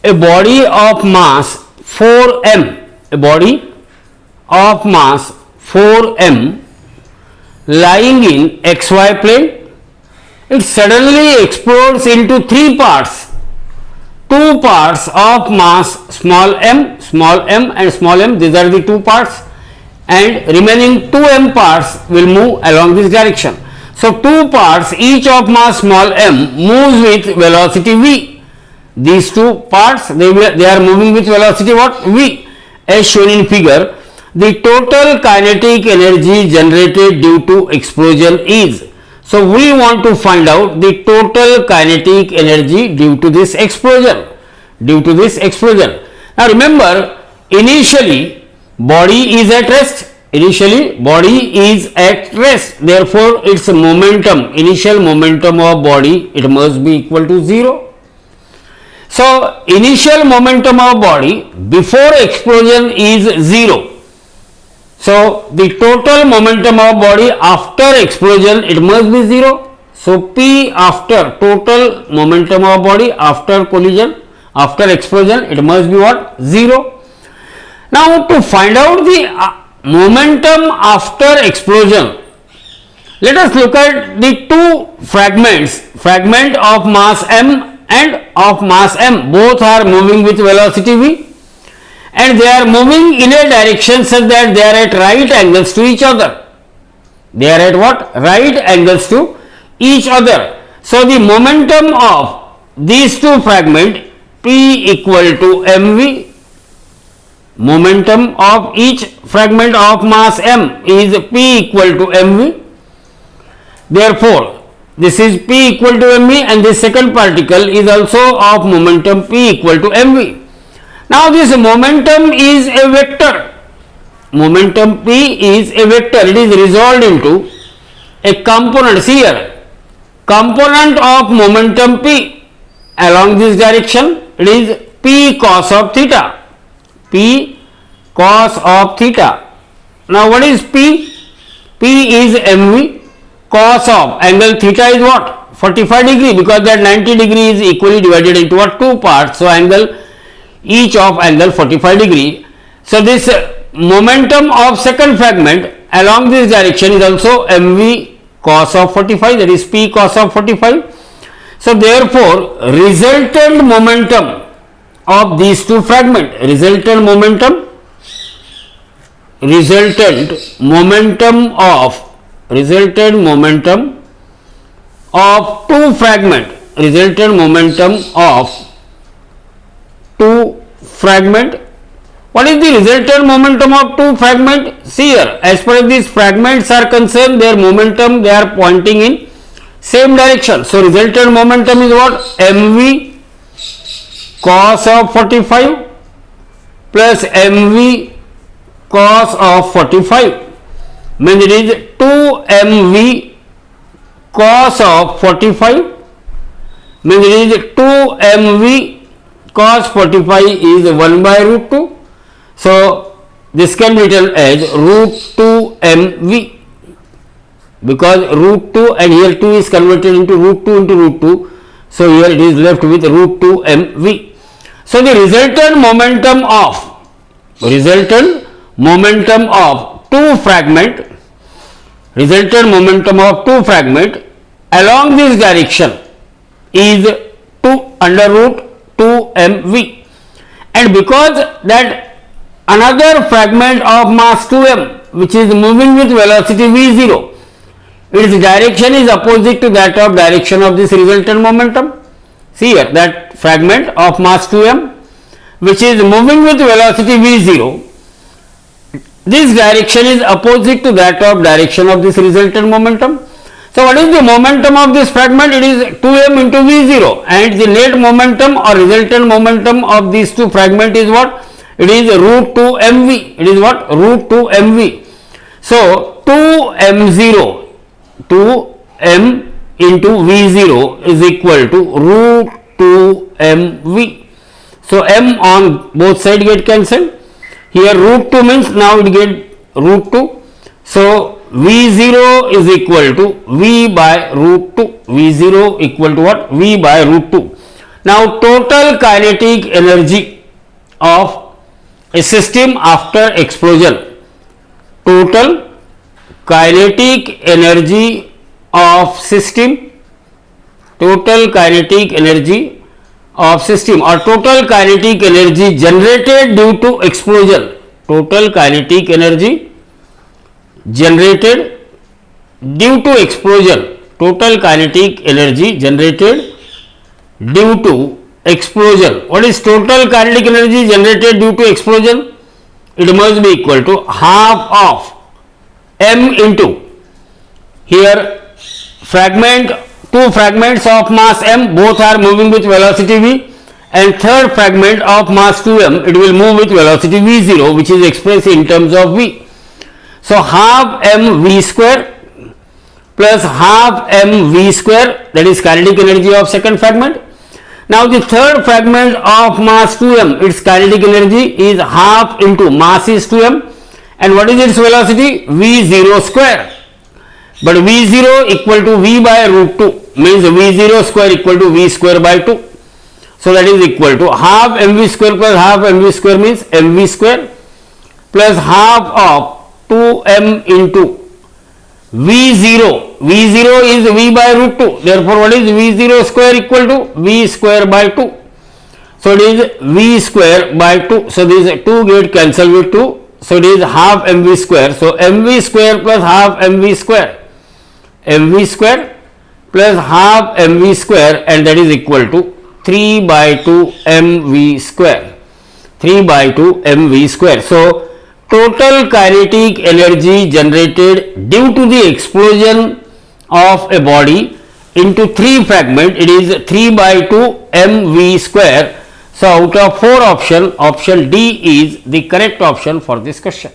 a body of mass 4m, a body of mass 4m lying in xy plane, it suddenly explodes into three parts. Two parts of mass small m and small m, these are the two parts, and remaining 2m parts will move along this direction. So, two parts each of mass small m moves with velocity v. These two parts they are moving with velocity what? V, as shown in figure. The total kinetic energy generated due to explosion is. So, we want to find out the total kinetic energy due to this explosion. Now, remember, initially body is at rest. Therefore, its momentum, initial momentum of body, it must be equal to 0. So, initial momentum of body before explosion is 0. So, the total momentum of body after explosion, it must be 0. So, P after total momentum of body after collision, after explosion, it must be what? 0. Now, to find out the momentum after explosion, let us look at the two fragments, fragment of mass m and of mass m. Both are moving with velocity v, and they are moving in a direction such that they are at right angles to each other. They are at what? Right angles to each other. So, the momentum of these two fragments P equal to mv, momentum of each fragment of mass m is P equal to mv. Therefore, this is P equal to mv, and the second particle is also of momentum P equal to mv. Now, this momentum is a vector. Momentum P is a vector. It is resolved into a component. See here, component of momentum P along this direction, it is P cos of theta. P cos of theta. Now, what is P? P is mv. Cos of angle theta is what? 45 degree, because that 90 degree is equally divided into what? Two parts. So, angle each of angle 45 degree. So, this momentum of second fragment along this direction is also mv cos of 45, that is P cos of 45. So, therefore, resultant momentum of these two fragments, resultant momentum of two fragment, resultant momentum of two fragment. What is the resultant momentum of two fragment? See here, as far as these fragments are concerned, their momentum, they are pointing in same direction. So, resultant momentum is what? mv cos of 45 plus mv cos of 45, means it is 2 mv cos of 45, means it is 2 mv cos 45 is 1 by root 2. So, this can be written as root 2 mv, because root 2 and here 2 is converted into root 2 into root 2. So, here it is left with root 2 mv. So, the resultant momentum of two fragment, along this direction is 2 under root 2 mv, and because that another fragment of mass 2m which is moving with velocity v0, its direction is opposite to that of direction of this resultant momentum. See here, that fragment of mass 2m which is moving with velocity v0, this direction is opposite to that of direction of this resultant momentum. So, what is the momentum of this fragment? It is 2m into v0, and the net momentum or resultant momentum of these two fragment is what? It is root 2 mv. It is what? Root 2 mv. So, 2m0, 2m into v0 is equal to root 2 mv. So, m on both sides get cancelled. Here root 2 means now it get root 2. So, v0 is equal to v by root 2. v0 equal to what? V by root 2. Now total kinetic energy of a system after explosion. Total kinetic energy of system. Total kinetic energy of system or total kinetic energy generated due to explosion. Total kinetic energy generated due to explosion. Total kinetic energy generated due to explosion. What is total kinetic energy generated due to explosion? It must be equal to half of m into, here two fragments of mass m, both are moving with velocity v, and third fragment of mass 2m, it will move with velocity v0, which is expressed in terms of v. So half m v square plus half m v square, that is kinetic energy of second fragment. Now the third fragment of mass 2m, its kinetic energy is half into mass is 2m, and what is its velocity? v0 square. But v0 equal to v by root 2, means v0 square equal to v square by 2. So that is equal to half mv square plus half mv square means mv square plus half of 2m into v0. v0 is v by root 2. Therefore, what is v0 square equal to v square by 2. So it is v square by 2. So these 2 get cancelled with 2. So it is half mv square. So mv square plus half mv square. mv square plus half mv square, and that is equal to 3 by 2 mv square. 3 by 2 mv square. So total kinetic energy generated due to the explosion of a body into 3 fragments, it is 3 by 2 mv square. So out of 4 options, option D is the correct option for this question.